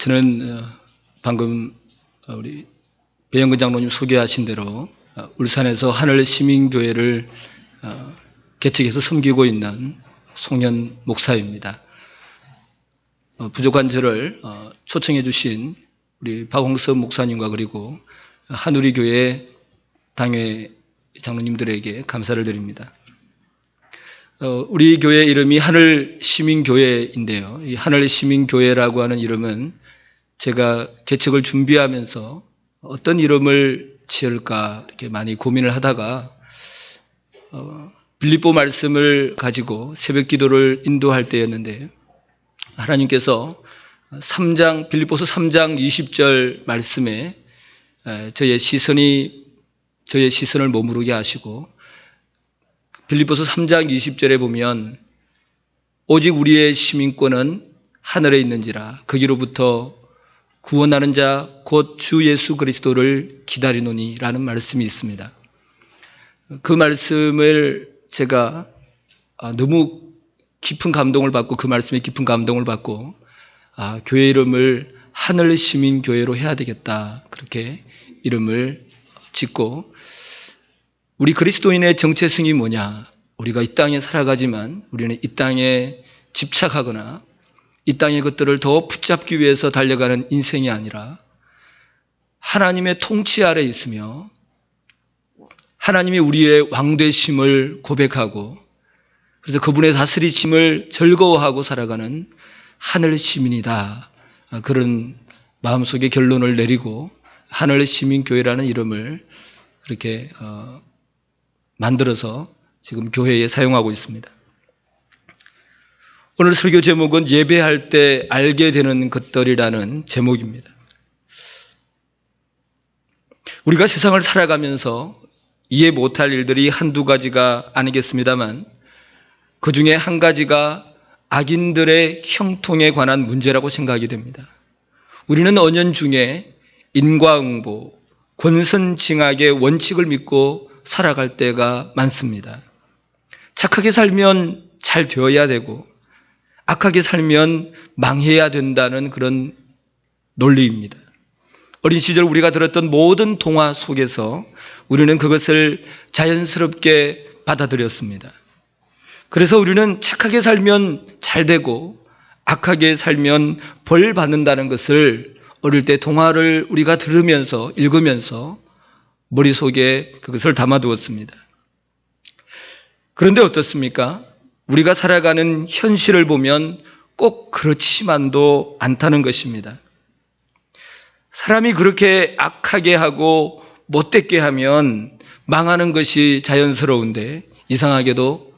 저는 방금 우리 배영근 장로님 소개하신 대로 울산에서 하늘시민교회를 개척해서 섬기고 있는 송현 목사입니다. 부족한 저를 초청해 주신 우리 박홍섭 목사님과 그리고 한우리교회 당회 장로님들에게 감사를 드립니다. 우리 교회 이름이 하늘시민교회인데요. 이 하늘시민교회라고 하는 이름은 제가 개척을 준비하면서 어떤 이름을 지을까 이렇게 많이 고민을 하다가 빌립보 말씀을 가지고 새벽 기도를 인도할 때였는데 하나님께서 빌립보서 3장 20절 말씀에 저의 시선을 머무르게 하시고 빌립보서 3장 20절에 보면 오직 우리의 시민권은 하늘에 있는지라 거기로부터 구원하는 자 곧 주 예수 그리스도를 기다리노니 라는 말씀이 있습니다. 그 말씀을 제가 너무 깊은 감동을 받고 그 말씀에 깊은 감동을 받고 교회 이름을 하늘시민교회로 해야 되겠다 그렇게 이름을 짓고 우리 그리스도인의 정체성이 뭐냐? 우리가 이 땅에 살아가지만 우리는 이 땅에 집착하거나 이 땅의 것들을 더 붙잡기 위해서 달려가는 인생이 아니라 하나님의 통치 아래 있으며 하나님이 우리의 왕되심을 고백하고 그래서 그분의 다스리심을 즐거워하고 살아가는 하늘시민이다. 그런 마음속에 결론을 내리고 하늘시민교회라는 이름을 그렇게 만들어서 지금 교회에 사용하고 있습니다. 오늘 설교 제목은 예배할 때 알게 되는 것들이라는 제목입니다. 우리가 세상을 살아가면서 이해 못할 일들이 한두 가지가 아니겠습니다만 그 중에 한 가지가 악인들의 형통에 관한 문제라고 생각이 됩니다. 우리는 언연중에 인과응보, 권선징악의 원칙을 믿고 살아갈 때가 많습니다. 착하게 살면 잘 되어야 되고 악하게 살면 망해야 된다는 그런 논리입니다. 어린 시절 우리가 들었던 모든 동화 속에서 우리는 그것을 자연스럽게 받아들였습니다. 그래서 우리는 착하게 살면 잘 되고 악하게 살면 벌 받는다는 것을 어릴 때 동화를 우리가 들으면서 읽으면서 머릿속에 그것을 담아두었습니다. 그런데 어떻습니까? 우리가 살아가는 현실을 보면 꼭 그렇지만도 않다는 것입니다. 사람이 그렇게 악하게 하고 못되게 하면 망하는 것이 자연스러운데 이상하게도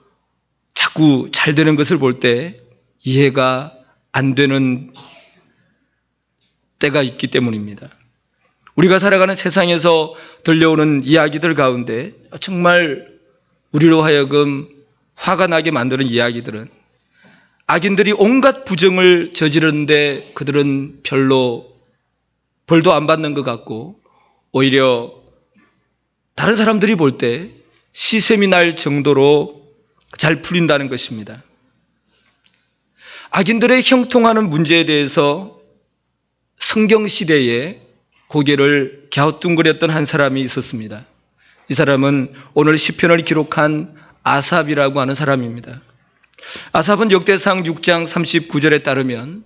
자꾸 잘 되는 것을 볼 때 이해가 안 되는 때가 있기 때문입니다. 우리가 살아가는 세상에서 들려오는 이야기들 가운데 정말 우리로 하여금 화가 나게 만드는 이야기들은 악인들이 온갖 부정을 저지르는데 그들은 별로 벌도 안 받는 것 같고 오히려 다른 사람들이 볼 때 시샘이 날 정도로 잘 풀린다는 것입니다. 악인들의 형통하는 문제에 대해서 성경시대에 고개를 갸우뚱거렸던 한 사람이 있었습니다. 이 사람은 오늘 시편을 기록한 아삽이라고 하는 사람입니다. 아삽은 역대상 6장 39절에 따르면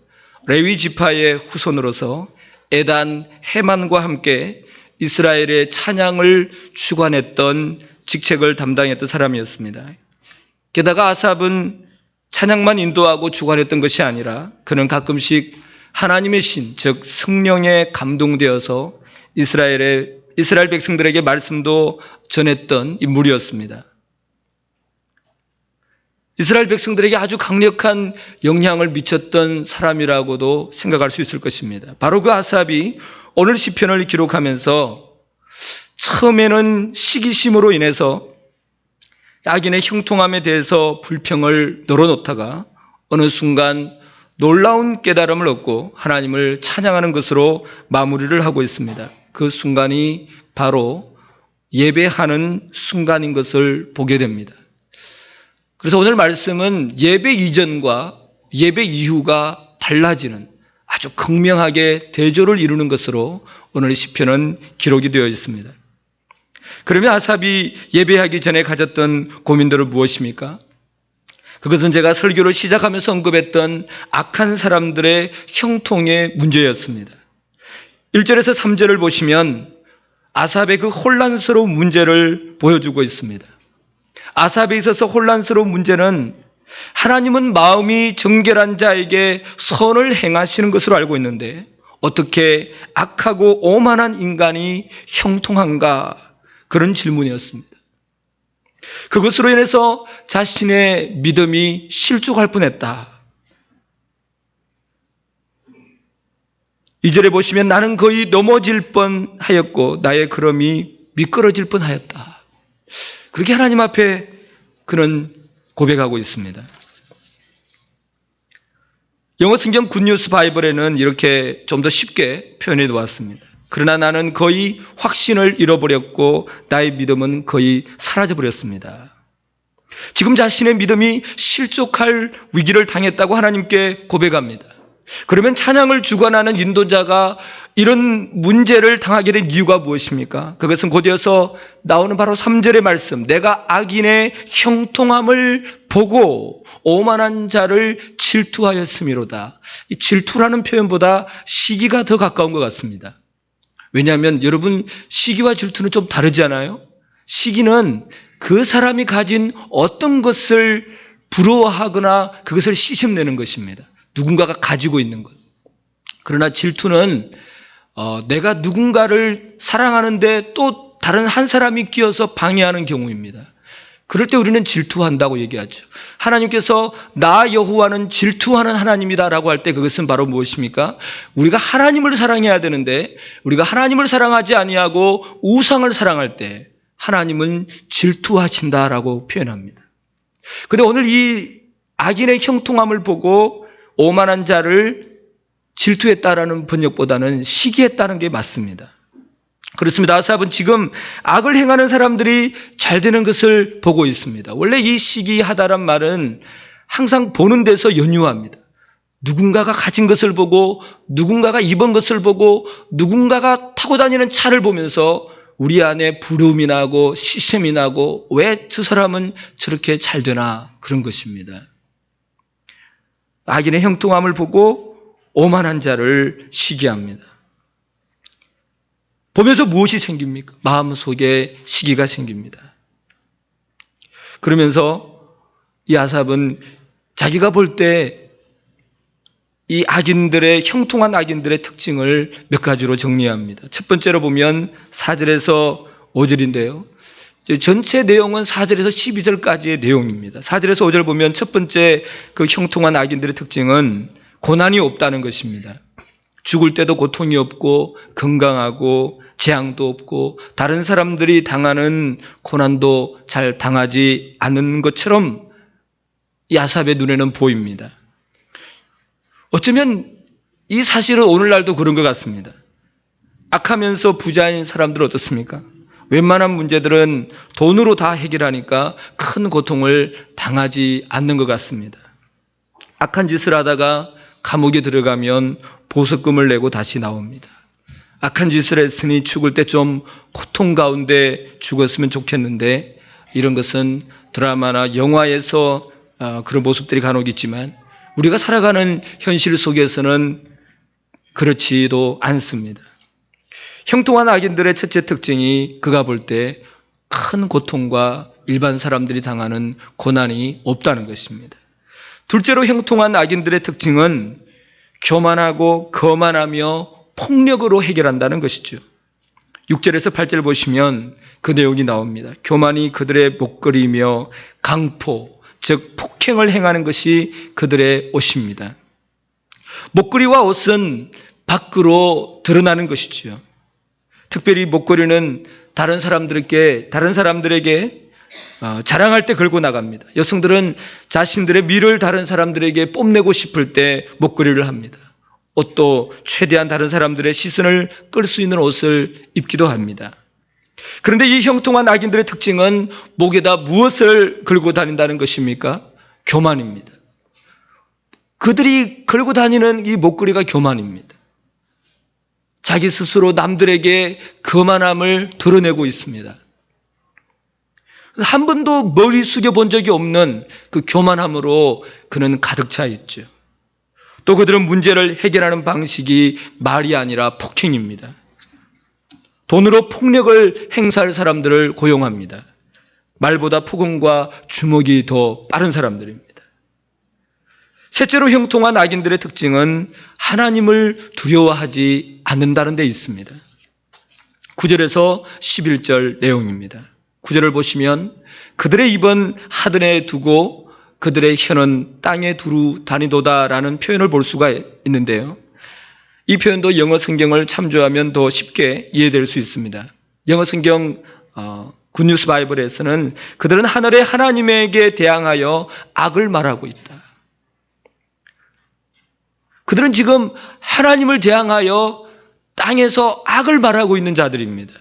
레위 지파의 후손으로서 에단, 헤만과 함께 이스라엘의 찬양을 주관했던 직책을 담당했던 사람이었습니다. 게다가 아삽은 찬양만 인도하고 주관했던 것이 아니라 그는 가끔씩 하나님의 신, 즉 성령에 감동되어서 이스라엘 백성들에게 말씀도 전했던 인물이었습니다. 이스라엘 백성들에게 아주 강력한 영향을 미쳤던 사람이라고도 생각할 수 있을 것입니다. 바로 그 아삽이 오늘 시편을 기록하면서 처음에는 시기심으로 인해서 악인의 형통함에 대해서 불평을 널어놓다가 어느 순간 놀라운 깨달음을 얻고 하나님을 찬양하는 것으로 마무리를 하고 있습니다. 그 순간이 바로 예배하는 순간인 것을 보게 됩니다. 그래서 오늘 말씀은 예배 이전과 예배 이후가 달라지는 아주 극명하게 대조를 이루는 것으로 오늘 시편은 기록이 되어 있습니다. 그러면 아삽이 예배하기 전에 가졌던 고민들은 무엇입니까? 그것은 제가 설교를 시작하면서 언급했던 악한 사람들의 형통의 문제였습니다. 1절에서 3절을 보시면 아삽의 그 혼란스러운 문제를 보여주고 있습니다. 아삽에 있어서 혼란스러운 문제는 하나님은 마음이 정결한 자에게 선을 행하시는 것으로 알고 있는데 어떻게 악하고 오만한 인간이 형통한가? 그런 질문이었습니다. 그것으로 인해서 자신의 믿음이 실족할 뻔했다. 2절에 보시면 나는 거의 넘어질 뻔하였고 나의 걸음이 미끄러질 뻔하였다. 그렇게 하나님 앞에 그는 고백하고 있습니다. 영어 성경 굿뉴스 바이블에는 이렇게 좀 더 쉽게 표현해 놓았습니다. 그러나 나는 거의 확신을 잃어버렸고 나의 믿음은 거의 사라져버렸습니다. 지금 자신의 믿음이 실족할 위기를 당했다고 하나님께 고백합니다. 그러면 찬양을 주관하는 인도자가 이런 문제를 당하게 된 이유가 무엇입니까? 그것은 곧이어서 나오는 바로 3절의 말씀, 내가 악인의 형통함을 보고 오만한 자를 질투하였음이로다. 이 질투라는 표현보다 시기가 더 가까운 것 같습니다. 왜냐하면 여러분 시기와 질투는 좀 다르지 않아요? 시기는 그 사람이 가진 어떤 것을 부러워하거나 그것을 씻어내는 것입니다. 누군가가 가지고 있는 것. 그러나 질투는 내가 누군가를 사랑하는데 또 다른 한 사람이 끼어서 방해하는 경우입니다. 그럴 때 우리는 질투한다고 얘기하죠. 하나님께서 나 여호와는 질투하는 하나님이다라고 할 때 그것은 바로 무엇입니까? 우리가 하나님을 사랑해야 되는데 우리가 하나님을 사랑하지 아니하고 우상을 사랑할 때 하나님은 질투하신다라고 표현합니다. 그런데 오늘 이 악인의 형통함을 보고 오만한 자를 질투했다라는 번역보다는 시기했다는 게 맞습니다. 그렇습니다. 아삽은 지금 악을 행하는 사람들이 잘 되는 것을 보고 있습니다. 원래 이 시기하다란 말은 항상 보는 데서 연유합니다. 누군가가 가진 것을 보고 누군가가 입은 것을 보고 누군가가 타고 다니는 차를 보면서 우리 안에 부러움이 나고 시샘이 나고 왜 저 사람은 저렇게 잘 되나 그런 것입니다. 악인의 형통함을 보고 오만한 자를 시기합니다. 보면서 무엇이 생깁니까? 마음속에 시기가 생깁니다. 그러면서 이 아삽은 자기가 볼 때 이 악인들의 형통한 악인들의 특징을 몇 가지로 정리합니다. 첫 번째로 보면 4절에서 5절인데요. 전체 내용은 4절에서 12절까지의 내용입니다. 4절에서 5절 보면 첫 번째 그 형통한 악인들의 특징은 고난이 없다는 것입니다. 죽을 때도 고통이 없고 건강하고 재앙도 없고 다른 사람들이 당하는 고난도 잘 당하지 않는 것처럼 이 아삽의 눈에는 보입니다. 어쩌면 이 사실은 오늘날도 그런 것 같습니다. 악하면서 부자인 사람들은 어떻습니까? 웬만한 문제들은 돈으로 다 해결하니까 큰 고통을 당하지 않는 것 같습니다. 악한 짓을 하다가 감옥에 들어가면 보석금을 내고 다시 나옵니다. 악한 짓을 했으니 죽을 때 좀 고통 가운데 죽었으면 좋겠는데 이런 것은 드라마나 영화에서 그런 모습들이 간혹 있지만 우리가 살아가는 현실 속에서는 그렇지도 않습니다. 형통한 악인들의 첫째 특징이 그가 볼 때 큰 고통과 일반 사람들이 당하는 고난이 없다는 것입니다. 둘째로 형통한 악인들의 특징은 교만하고 거만하며 폭력으로 해결한다는 것이죠. 6절에서 8절 보시면 그 내용이 나옵니다. 교만이 그들의 목걸이며 강포, 즉 폭행을 행하는 것이 그들의 옷입니다. 목걸이와 옷은 밖으로 드러나는 것이지요. 특별히 목걸이는 다른 사람들에게 자랑할 때 걸고 나갑니다. 여성들은 자신들의 미를 다른 사람들에게 뽐내고 싶을 때 목걸이를 합니다. 옷도 최대한 다른 사람들의 시선을 끌 수 있는 옷을 입기도 합니다. 그런데 이 형통한 악인들의 특징은 목에다 무엇을 걸고 다닌다는 것입니까? 교만입니다. 그들이 걸고 다니는 이 목걸이가 교만입니다. 자기 스스로 남들에게 거만함을 드러내고 있습니다. 한 번도 머리 숙여 본 적이 없는 그 교만함으로 그는 가득 차 있죠. 또 그들은 문제를 해결하는 방식이 말이 아니라 폭행입니다. 돈으로 폭력을 행사할 사람들을 고용합니다. 말보다 폭언과 주먹이 더 빠른 사람들입니다. 셋째로 형통한 악인들의 특징은 하나님을 두려워하지 않는다는 데 있습니다. 9절에서 11절 내용입니다. 9절을 보시면 그들의 입은 하늘에 두고 그들의 혀는 땅에 두루 다니도다라는 표현을 볼 수가 있는데요. 이 표현도 영어 성경을 참조하면 더 쉽게 이해될 수 있습니다. 영어 성경 굿뉴스 바이블에서는 그들은 하늘의 하나님에게 대항하여 악을 말하고 있다. 그들은 지금 하나님을 대항하여 땅에서 악을 말하고 있는 자들입니다.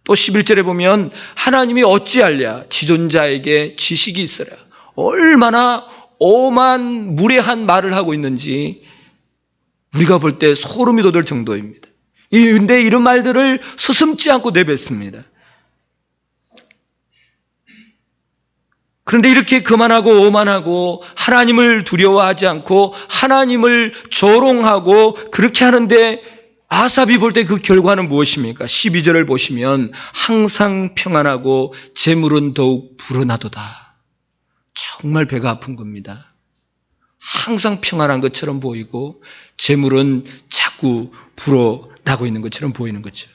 또 11절에 보면 하나님이 어찌하랴 지존자에게 지식이 있으랴. 얼마나 오만 무례한 말을 하고 있는지 우리가 볼 때 소름이 돋을 정도입니다. 그런데 이런 말들을 서슴지 않고 내뱉습니다. 그런데 이렇게 거만하고 오만하고 하나님을 두려워하지 않고 하나님을 조롱하고 그렇게 하는데 아삽이 볼 때 그 결과는 무엇입니까? 12절을 보시면 항상 평안하고 재물은 더욱 불어나도다. 정말 배가 아픈 겁니다. 항상 평안한 것처럼 보이고 재물은 자꾸 불어나고 있는 것처럼 보이는 거죠.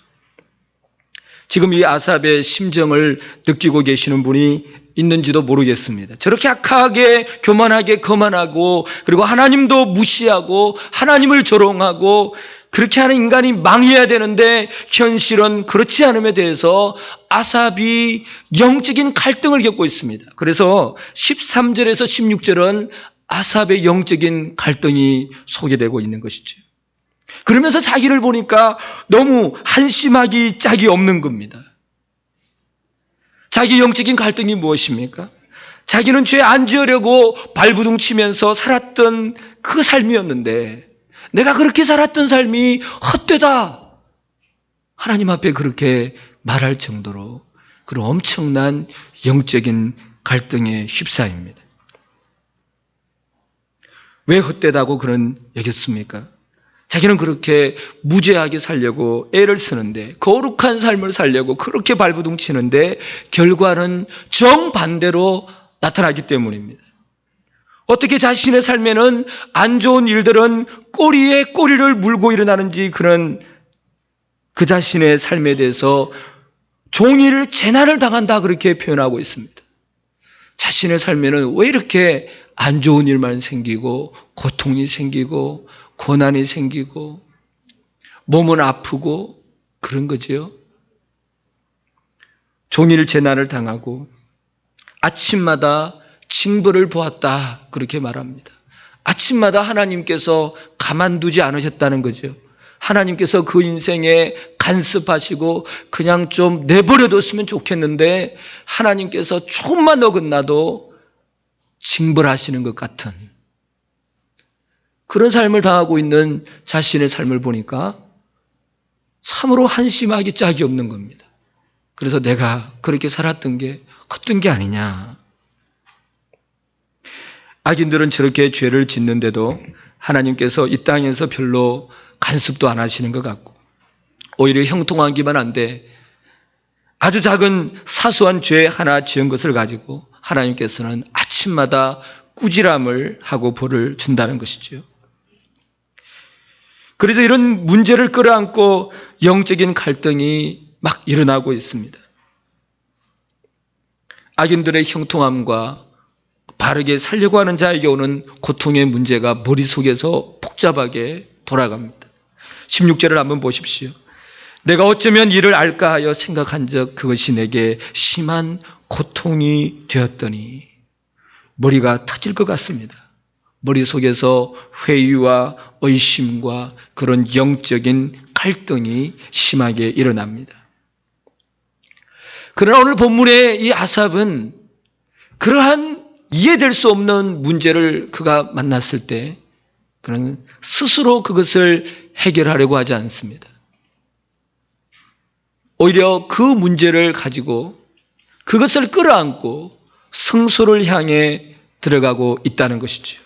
지금 이 아삽의 심정을 느끼고 계시는 분이 있는지도 모르겠습니다. 저렇게 악하게 교만하게 거만하고 그리고 하나님도 무시하고 하나님을 조롱하고 그렇게 하는 인간이 망해야 되는데 현실은 그렇지 않음에 대해서 아삽이 영적인 갈등을 겪고 있습니다. 그래서 13절에서 16절은 아삽의 영적인 갈등이 소개되고 있는 것이죠. 그러면서 자기를 보니까 너무 한심하기 짝이 없는 겁니다. 자기 영적인 갈등이 무엇입니까? 자기는 죄 안 지으려고 발부둥 치면서 살았던 그 삶이었는데 내가 그렇게 살았던 삶이 헛되다. 하나님 앞에 그렇게 말할 정도로 그런 엄청난 영적인 갈등에 휩싸입니다. 왜 헛되다고 그런 여겼습니까? 자기는 그렇게 무죄하게 살려고 애를 쓰는데 거룩한 삶을 살려고 그렇게 발부둥 치는데 결과는 정반대로 나타나기 때문입니다. 어떻게 자신의 삶에는 안 좋은 일들은 꼬리에 꼬리를 물고 일어나는지 그런 그 자신의 삶에 대해서 종일 재난을 당한다 그렇게 표현하고 있습니다. 자신의 삶에는 왜 이렇게 안 좋은 일만 생기고 고통이 생기고 고난이 생기고 몸은 아프고 그런 거지요. 종일 재난을 당하고 아침마다 징벌을 보았다 그렇게 말합니다. 아침마다 하나님께서 가만두지 않으셨다는 거죠. 하나님께서 그 인생에 간섭하시고 그냥 좀 내버려뒀으면 좋겠는데 하나님께서 조금만 어긋나도 징벌하시는 것 같은 그런 삶을 당하고 있는 자신의 삶을 보니까 참으로 한심하기 짝이 없는 겁니다. 그래서 내가 그렇게 살았던 게 헛된 게 아니냐. 악인들은 저렇게 죄를 짓는데도 하나님께서 이 땅에서 별로 간섭도 안 하시는 것 같고 오히려 형통하기만 한데 아주 작은 사소한 죄 하나 지은 것을 가지고 하나님께서는 아침마다 꾸지람을 하고 벌을 준다는 것이죠. 그래서 이런 문제를 끌어안고 영적인 갈등이 막 일어나고 있습니다. 악인들의 형통함과 바르게 살려고 하는 자에게 오는 고통의 문제가 머릿속에서 복잡하게 돌아갑니다. 16절을 한번 보십시오. 내가 어쩌면 이를 알까 하여 생각한 적 그것이 내게 심한 고통이 되었더니 머리가 터질 것 같습니다. 머릿속에서 회의와 의심과 그런 영적인 갈등이 심하게 일어납니다. 그러나 오늘 본문의 이 아삽은 그러한 이해될 수 없는 문제를 그가 만났을 때 그는 스스로 그것을 해결하려고 하지 않습니다. 오히려 그 문제를 가지고 그것을 끌어안고 성소를 향해 들어가고 있다는 것이죠.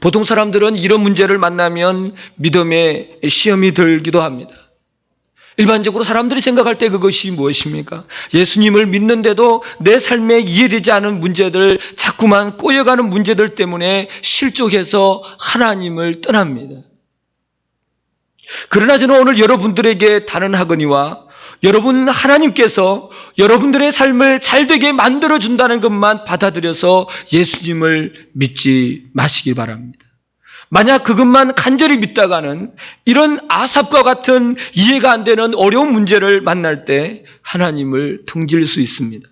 보통 사람들은 이런 문제를 만나면 믿음의 시험이 들기도 합니다. 일반적으로 사람들이 생각할 때 그것이 무엇입니까? 예수님을 믿는데도 내 삶에 이해되지 않은 문제들, 자꾸만 꼬여가는 문제들 때문에 실족해서 하나님을 떠납니다. 그러나 저는 오늘 여러분들에게 다른 하거니와 여러분 하나님께서 여러분들의 삶을 잘되게 만들어준다는 것만 받아들여서 예수님을 믿지 마시기 바랍니다. 만약 그것만 간절히 믿다가는 이런 아삽과 같은 이해가 안 되는 어려운 문제를 만날 때 하나님을 등질 수 있습니다.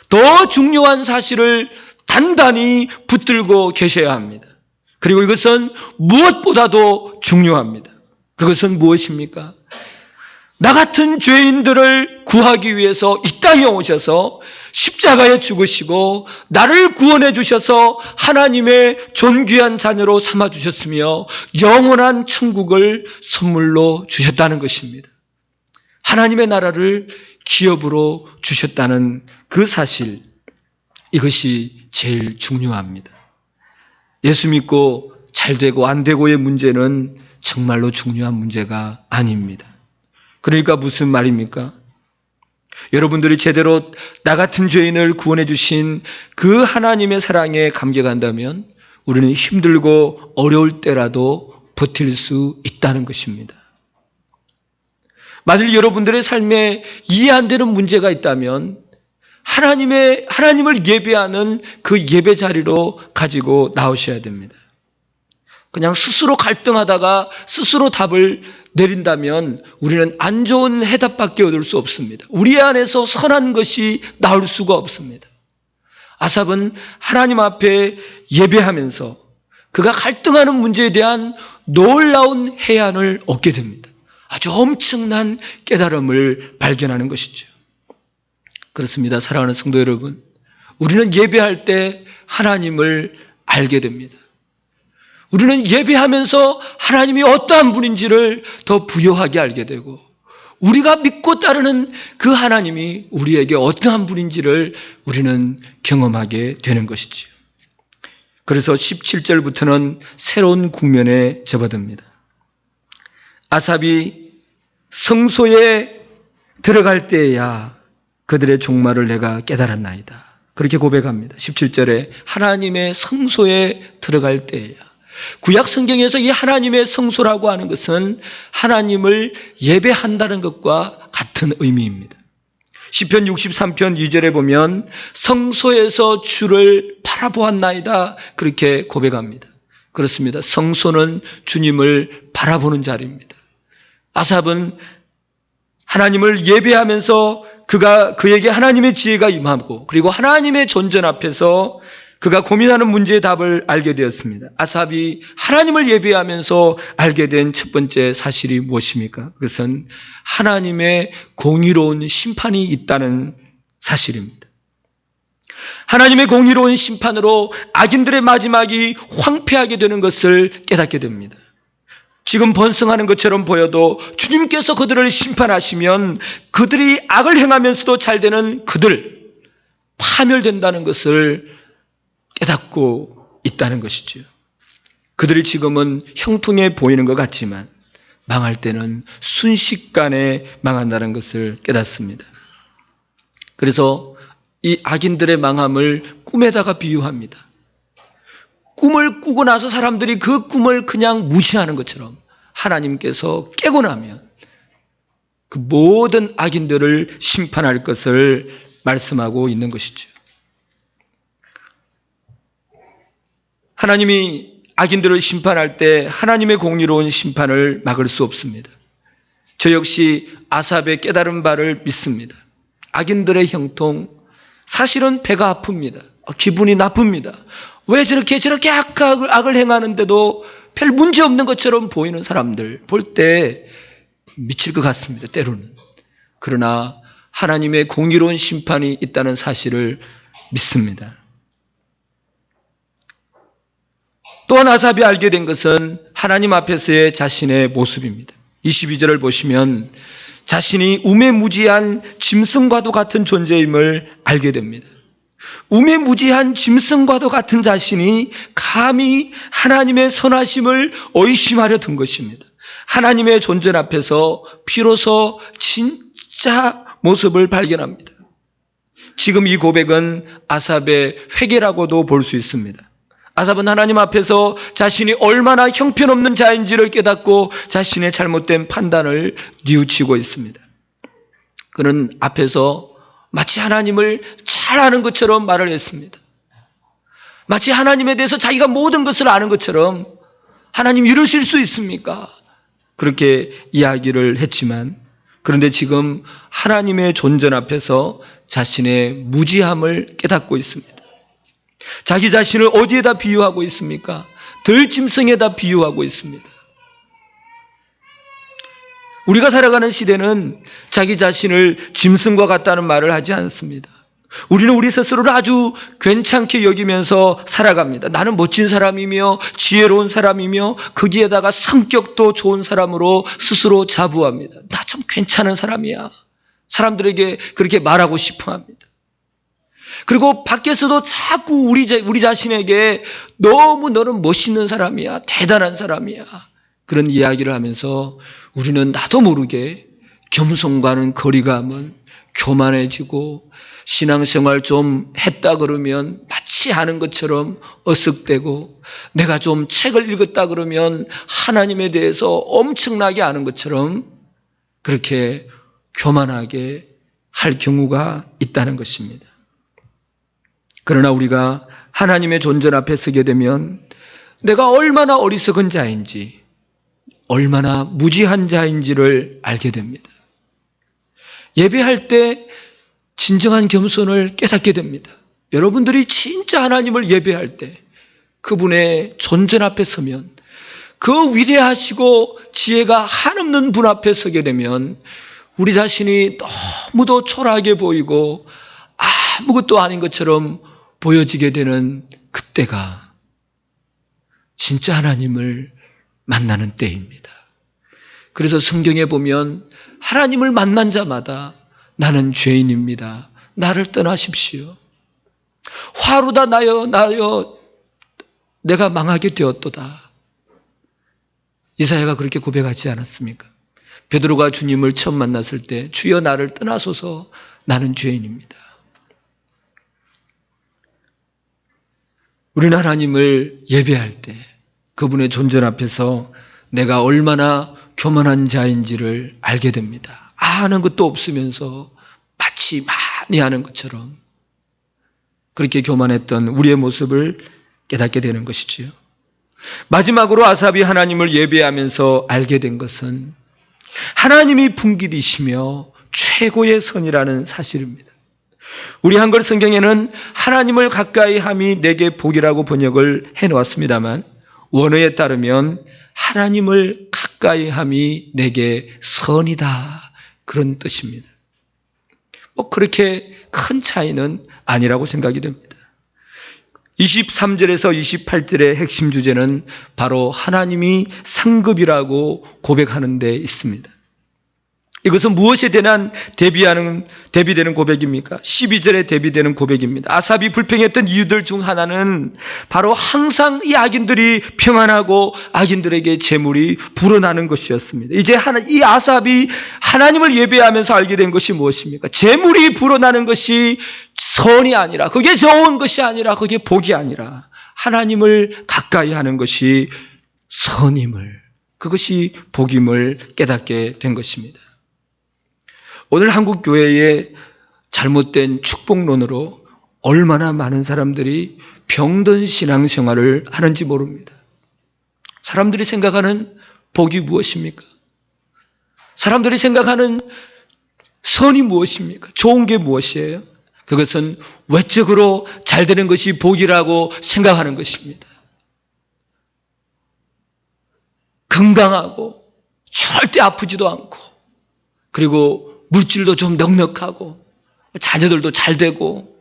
더 중요한 사실을 단단히 붙들고 계셔야 합니다. 그리고 이것은 무엇보다도 중요합니다. 그것은 무엇입니까? 나 같은 죄인들을 구하기 위해서 이 땅에 오셔서 십자가에 죽으시고 나를 구원해 주셔서 하나님의 존귀한 자녀로 삼아 주셨으며 영원한 천국을 선물로 주셨다는 것입니다. 하나님의 나라를 기업으로 주셨다는 그 사실, 이것이 제일 중요합니다. 예수 믿고 잘 되고 안 되고의 문제는 정말로 중요한 문제가 아닙니다. 그러니까 무슨 말입니까? 여러분들이 제대로 나 같은 죄인을 구원해 주신 그 하나님의 사랑에 감격한다면 우리는 힘들고 어려울 때라도 버틸 수 있다는 것입니다. 만일 여러분들의 삶에 이해 안 되는 문제가 있다면 하나님을 예배하는 그 예배 자리로 가지고 나오셔야 됩니다. 그냥 스스로 갈등하다가 스스로 답을 내린다면 우리는 안 좋은 해답밖에 얻을 수 없습니다. 우리 안에서 선한 것이 나올 수가 없습니다. 아삽은 하나님 앞에 예배하면서 그가 갈등하는 문제에 대한 놀라운 해안을 얻게 됩니다. 아주 엄청난 깨달음을 발견하는 것이죠. 그렇습니다. 사랑하는 성도 여러분, 우리는 예배할 때 하나님을 알게 됩니다. 우리는 예배하면서 하나님이 어떠한 분인지를 더 부여하게 알게 되고 우리가 믿고 따르는 그 하나님이 우리에게 어떠한 분인지를 우리는 경험하게 되는 것이지요. 그래서 17절부터는 새로운 국면에 접어듭니다. 아삽이 성소에 들어갈 때에야 그들의 종말을 내가 깨달았나이다. 그렇게 고백합니다. 17절에 하나님의 성소에 들어갈 때에야. 구약 성경에서 이 하나님의 성소라고 하는 것은 하나님을 예배한다는 것과 같은 의미입니다. 시편 63편 2절에 보면 성소에서 주를 바라보았나이다 그렇게 고백합니다. 그렇습니다. 성소는 주님을 바라보는 자리입니다. 아삽은 하나님을 예배하면서 그에게 하나님의 지혜가 임하고 그리고 하나님의 존전 앞에서 그가 고민하는 문제의 답을 알게 되었습니다. 아삽이 하나님을 예배하면서 알게 된 첫 번째 사실이 무엇입니까? 그것은 하나님의 공의로운 심판이 있다는 사실입니다. 하나님의 공의로운 심판으로 악인들의 마지막이 황폐하게 되는 것을 깨닫게 됩니다. 지금 번성하는 것처럼 보여도 주님께서 그들을 심판하시면 그들이 악을 행하면서도 잘 되는 그들 파멸된다는 것을 깨닫고 있다는 것이죠. 그들이 지금은 형통해 보이는 것 같지만 망할 때는 순식간에 망한다는 것을 깨닫습니다. 그래서 이 악인들의 망함을 꿈에다가 비유합니다. 꿈을 꾸고 나서 사람들이 그 꿈을 그냥 무시하는 것처럼 하나님께서 깨고 나면 그 모든 악인들을 심판할 것을 말씀하고 있는 것이죠. 하나님이 악인들을 심판할 때 하나님의 공의로운 심판을 막을 수 없습니다. 저 역시 아삽의 깨달은 바를 믿습니다. 악인들의 형통, 사실은 배가 아픕니다. 기분이 나쁩니다. 왜 저렇게 악을 행하는데도 별 문제 없는 것처럼 보이는 사람들 볼 때 미칠 것 같습니다. 때로는. 그러나 하나님의 공의로운 심판이 있다는 사실을 믿습니다. 또한 아삽이 알게 된 것은 하나님 앞에서의 자신의 모습입니다. 22절을 보시면 자신이 우매무지한 짐승과도 같은 존재임을 알게 됩니다. 우매무지한 짐승과도 같은 자신이 감히 하나님의 선하심을 의심하려 든 것입니다. 하나님의 존재 앞에서 비로소 진짜 모습을 발견합니다. 지금 이 고백은 아삽의 회개라고도 볼 수 있습니다. 아삽은 하나님 앞에서 자신이 얼마나 형편없는 자인지를 깨닫고 자신의 잘못된 판단을 뉘우치고 있습니다. 그는 앞에서 마치 하나님을 잘 아는 것처럼 말을 했습니다. 마치 하나님에 대해서 자기가 모든 것을 아는 것처럼 하나님 이러실 수 있습니까? 그렇게 이야기를 했지만 그런데 지금 하나님의 존재 앞에서 자신의 무지함을 깨닫고 있습니다. 자기 자신을 어디에다 비유하고 있습니까? 들짐승에다 비유하고 있습니다. 우리가 살아가는 시대는 자기 자신을 짐승과 같다는 말을 하지 않습니다. 우리는 우리 스스로를 아주 괜찮게 여기면서 살아갑니다. 나는 멋진 사람이며 지혜로운 사람이며 거기에다가 성격도 좋은 사람으로 스스로 자부합니다. 나 좀 괜찮은 사람이야. 사람들에게 그렇게 말하고 싶어 합니다. 그리고 밖에서도 자꾸 우리 자신에게 너무 너는 멋있는 사람이야. 대단한 사람이야. 그런 이야기를 하면서 우리는 나도 모르게 겸손과는 거리감은 교만해지고 신앙생활 좀 했다 그러면 마치 하는 것처럼 어쓱대고 내가 좀 책을 읽었다 그러면 하나님에 대해서 엄청나게 아는 것처럼 그렇게 교만하게 할 경우가 있다는 것입니다. 그러나 우리가 하나님의 존재 앞에 서게 되면 내가 얼마나 어리석은 자인지 얼마나 무지한 자인지를 알게 됩니다. 예배할 때 진정한 겸손을 깨닫게 됩니다. 여러분들이 진짜 하나님을 예배할 때 그분의 존재 앞에 서면 그 위대하시고 지혜가 한없는 분 앞에 서게 되면 우리 자신이 너무도 초라하게 보이고 아무것도 아닌 것처럼 보여지게 되는 그때가 진짜 하나님을 만나는 때입니다. 그래서 성경에 보면 하나님을 만난 자마다 나는 죄인입니다. 나를 떠나십시오. 화루다 나여 내가 망하게 되었도다. 이사야가 그렇게 고백하지 않았습니까? 베드로가 주님을 처음 만났을 때 주여 나를 떠나소서 나는 죄인입니다. 우리는 하나님을 예배할 때 그분의 존재 앞에서 내가 얼마나 교만한 자인지를 알게 됩니다. 아는 것도 없으면서 마치 많이 아는 것처럼 그렇게 교만했던 우리의 모습을 깨닫게 되는 것이지요. 마지막으로 아삽이 하나님을 예배하면서 알게 된 것은 하나님이 분길이시며 최고의 선이라는 사실입니다. 우리 한글 성경에는 하나님을 가까이 함이 내게 복이라고 번역을 해놓았습니다만 원어에 따르면 하나님을 가까이 함이 내게 선이다 그런 뜻입니다. 그렇게 큰 차이는 아니라고 생각이 됩니다. 23절에서 28절의 핵심 주제는 바로 하나님이 상급이라고 고백하는 데 있습니다. 이것은 무엇에 대한 대비되는 고백입니까? 12절에 대비되는 고백입니다. 아삽이 불평했던 이유들 중 하나는 바로 항상 이 악인들이 평안하고 악인들에게 재물이 불어나는 것이었습니다. 이제 이 아삽이 하나님을 예배하면서 알게 된 것이 무엇입니까? 재물이 불어나는 것이 선이 아니라 그게 좋은 것이 아니라 그게 복이 아니라 하나님을 가까이 하는 것이 선임을 그것이 복임을 깨닫게 된 것입니다. 오늘 한국 교회의 잘못된 축복론으로 얼마나 많은 사람들이 병든 신앙생활을 하는지 모릅니다. 사람들이 생각하는 복이 무엇입니까? 사람들이 생각하는 선이 무엇입니까? 좋은 게 무엇이에요? 그것은 외적으로 잘 되는 것이 복이라고 생각하는 것입니다. 건강하고 절대 아프지도 않고 그리고 물질도 좀 넉넉하고 자녀들도 잘 되고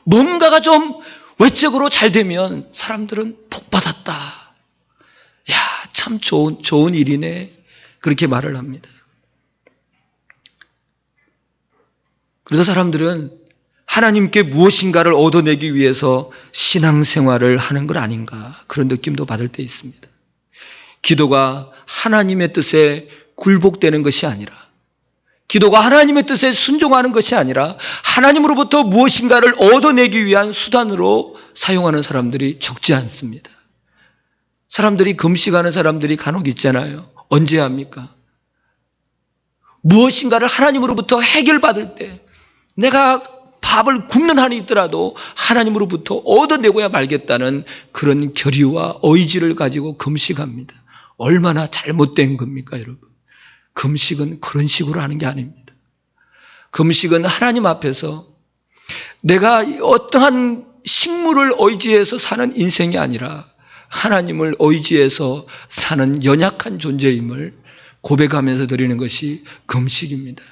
뭔가가 좀 외적으로 잘 되면 사람들은 복 받았다. 야, 참 좋은 일이네. 그렇게 말을 합니다. 그래서 사람들은 하나님께 무엇인가를 얻어내기 위해서 신앙생활을 하는 것 아닌가 그런 느낌도 받을 때 있습니다. 기도가 하나님의 뜻에 굴복되는 것이 아니라, 기도가 하나님의 뜻에 순종하는 것이 아니라 하나님으로부터 무엇인가를 얻어내기 위한 수단으로 사용하는 사람들이 적지 않습니다. 사람들이 금식하는 사람들이 간혹 있잖아요. 언제 합니까? 무엇인가를 하나님으로부터 해결받을 때, 내가 밥을 굶는 한이 있더라도 하나님으로부터 얻어내고야 말겠다는 그런 결의와 의지를 가지고 금식합니다. 얼마나 잘못된 겁니까, 여러분? 금식은 그런 식으로 하는 게 아닙니다. 금식은 하나님 앞에서 내가 어떠한 식물을 의지해서 사는 인생이 아니라 하나님을 의지해서 사는 연약한 존재임을 고백하면서 드리는 것이 금식입니다.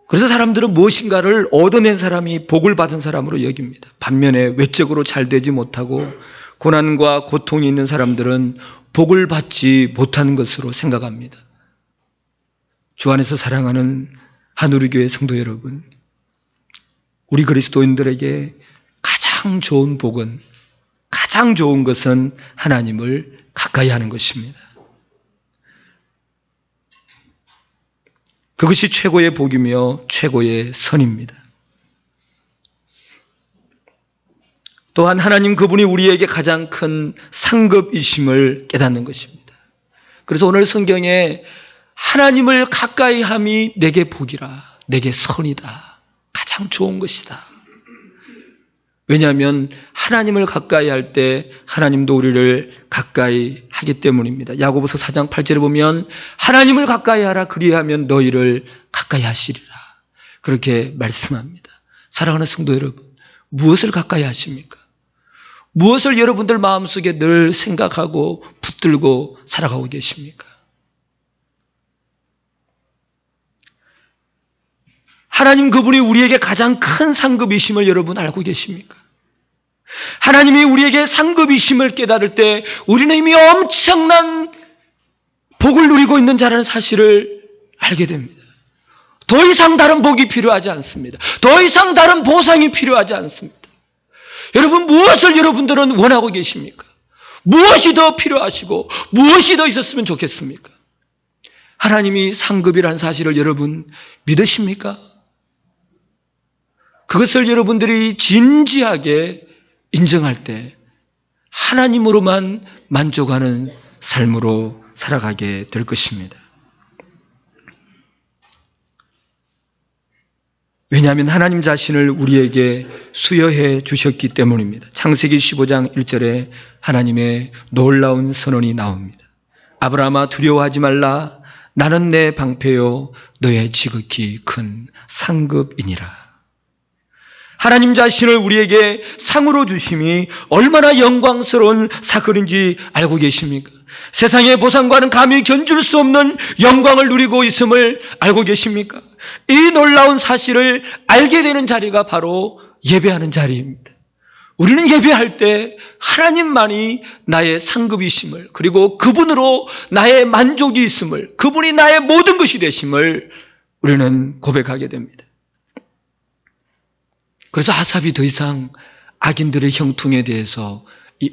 그래서 사람들은 무엇인가를 얻어낸 사람이 복을 받은 사람으로 여깁니다. 반면에 외적으로 잘 되지 못하고 고난과 고통이 있는 사람들은 복을 받지 못하는 것으로 생각합니다. 주 안에서 사랑하는 한우리교회 성도 여러분, 우리 그리스도인들에게 가장 좋은 복은, 가장 좋은 것은 하나님을 가까이 하는 것입니다. 그것이 최고의 복이며 최고의 선입니다. 또한 하나님 그분이 우리에게 가장 큰 상급이심을 깨닫는 것입니다. 그래서 오늘 성경에 하나님을 가까이 함이 내게 복이라, 내게 선이다, 가장 좋은 것이다. 왜냐하면 하나님을 가까이 할 때 하나님도 우리를 가까이 하기 때문입니다. 야고보서 4장 8절에 보면 하나님을 가까이 하라, 그리하면 너희를 가까이 하시리라, 그렇게 말씀합니다. 사랑하는 성도 여러분, 무엇을 가까이 하십니까? 무엇을 여러분들 마음속에 늘 생각하고 붙들고 살아가고 계십니까? 하나님 그분이 우리에게 가장 큰 상급이심을 여러분 알고 계십니까? 하나님이 우리에게 상급이심을 깨달을 때 우리는 이미 엄청난 복을 누리고 있는 자라는 사실을 알게 됩니다. 더 이상 다른 복이 필요하지 않습니다. 더 이상 다른 보상이 필요하지 않습니다. 여러분, 무엇을 여러분들은 원하고 계십니까? 무엇이 더 필요하시고 무엇이 더 있었으면 좋겠습니까? 하나님이 상급이라는 사실을 여러분 믿으십니까? 그것을 여러분들이 진지하게 인정할 때 하나님으로만 만족하는 삶으로 살아가게 될 것입니다. 왜냐하면 하나님 자신을 우리에게 수여해 주셨기 때문입니다. 창세기 15장 1절에 하나님의 놀라운 선언이 나옵니다. 아브라함아, 두려워하지 말라. 나는 내 방패요 너의 지극히 큰 상급이니라. 하나님 자신을 우리에게 상으로 주심이 얼마나 영광스러운 사건인지 알고 계십니까? 세상의 보상과는 감히 견줄 수 없는 영광을 누리고 있음을 알고 계십니까? 이 놀라운 사실을 알게 되는 자리가 바로 예배하는 자리입니다. 우리는 예배할 때 하나님만이 나의 상급이심을, 그리고 그분으로 나의 만족이 있음을, 그분이 나의 모든 것이 되심을 우리는 고백하게 됩니다. 그래서 아삽이 더 이상 악인들의 형통에 대해서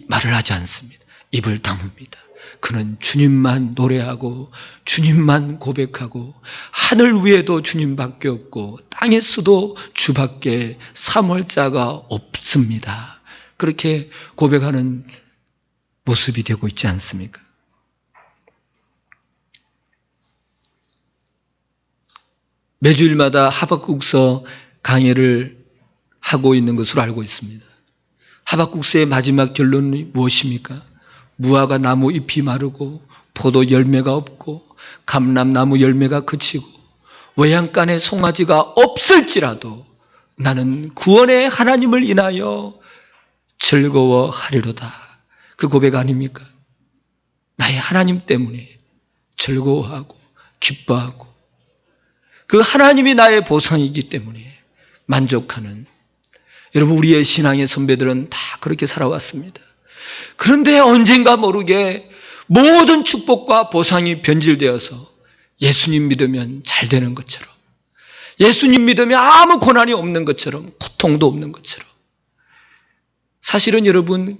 말을 하지 않습니다. 입을 다뭅니다. 그는 주님만 노래하고 주님만 고백하고 하늘 위에도 주님밖에 없고 땅에서도 주밖에 사모할자가 없습니다. 그렇게 고백하는 모습이 되고 있지 않습니까? 매주일마다 하박국서 강의를 하고 있는 것으로 알고 있습니다. 하박국서의 마지막 결론이 무엇입니까? 무화과 나무 잎이 마르고 포도 열매가 없고 감람나무 열매가 그치고 외양간에 송아지가 없을지라도 나는 구원의 하나님을 인하여 즐거워하리로다. 그 고백 아닙니까? 나의 하나님 때문에 즐거워하고 기뻐하고 그 하나님이 나의 보상이기 때문에 만족하는, 여러분 우리의 신앙의 선배들은 다 그렇게 살아왔습니다. 그런데 언젠가 모르게 모든 축복과 보상이 변질되어서 예수님 믿으면 잘 되는 것처럼, 예수님 믿으면 아무 고난이 없는 것처럼, 고통도 없는 것처럼, 사실은 여러분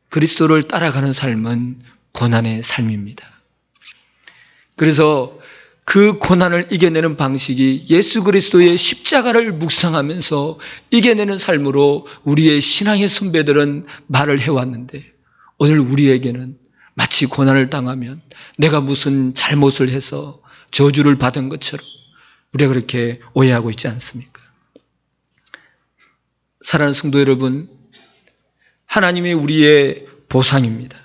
그리스도를 따라가는 삶은 고난의 삶입니다. 그래서 그 고난을 이겨내는 방식이 예수 그리스도의 십자가를 묵상하면서 이겨내는 삶으로 우리의 신앙의 선배들은 말을 해왔는데, 오늘 우리에게는 마치 고난을 당하면 내가 무슨 잘못을 해서 저주를 받은 것처럼 우리가 그렇게 오해하고 있지 않습니까? 사랑하는 성도 여러분, 하나님이 우리의 보상입니다.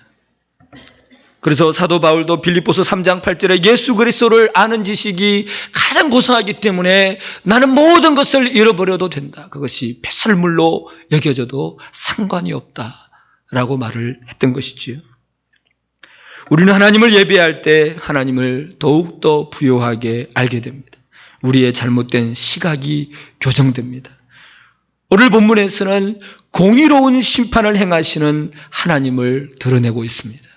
그래서 사도 바울도 빌립보서 3장 8절에 예수 그리스도를 아는 지식이 가장 고상하기 때문에 나는 모든 것을 잃어버려도 된다, 그것이 폐설물로 여겨져도 상관이 없다라고 말을 했던 것이지요. 우리는 하나님을 예배할 때 하나님을 더욱더 부요하게 알게 됩니다. 우리의 잘못된 시각이 교정됩니다. 오늘 본문에서는 공의로운 심판을 행하시는 하나님을 드러내고 있습니다.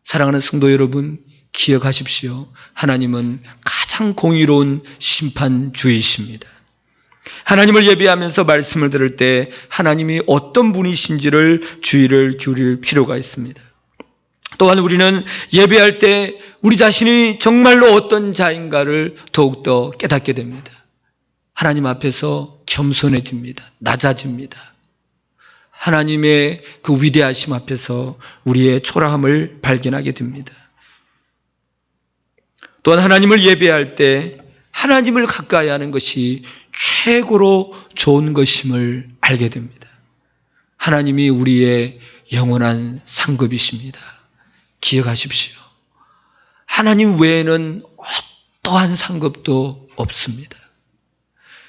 사랑하는 성도 여러분, 기억하십시오. 하나님은 가장 공의로운 심판주이십니다. 하나님을 예배하면서 말씀을 들을 때 하나님이 어떤 분이신지를 주의를 기울일 필요가 있습니다. 또한 우리는 예배할 때 우리 자신이 정말로 어떤 자인가를 더욱더 깨닫게 됩니다. 하나님 앞에서 겸손해집니다. 낮아집니다. 하나님의 그 위대하심 앞에서 우리의 초라함을 발견하게 됩니다. 또한 하나님을 예배할 때 하나님을 가까이 하는 것이 최고로 좋은 것임을 알게 됩니다. 하나님이 우리의 영원한 상급이십니다. 기억하십시오. 하나님 외에는 어떠한 상급도 없습니다.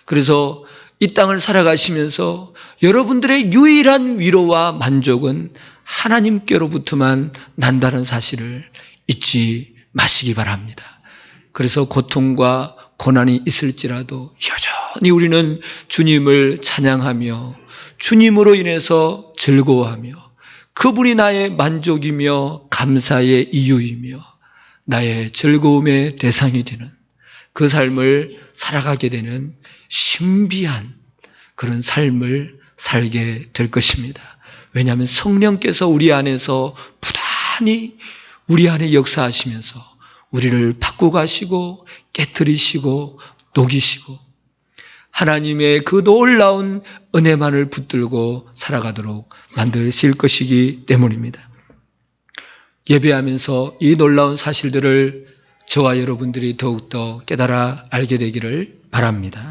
그래서 이 땅을 살아가시면서 여러분들의 유일한 위로와 만족은 하나님께로부터만 난다는 사실을 잊지 마시기 바랍니다. 그래서 고통과 고난이 있을지라도 여전히 우리는 주님을 찬양하며 주님으로 인해서 즐거워하며 그분이 나의 만족이며 감사의 이유이며 나의 즐거움의 대상이 되는 그 삶을 살아가게 되는 신비한 그런 삶을 살게 될 것입니다. 왜냐하면 성령께서 우리 안에서 부단히 우리 안에 역사하시면서 우리를 바꾸가시고 깨트리시고 녹이시고 하나님의 그 놀라운 은혜만을 붙들고 살아가도록 만드실 것이기 때문입니다. 예배하면서 이 놀라운 사실들을 저와 여러분들이 더욱더 깨달아 알게 되기를 바랍니다.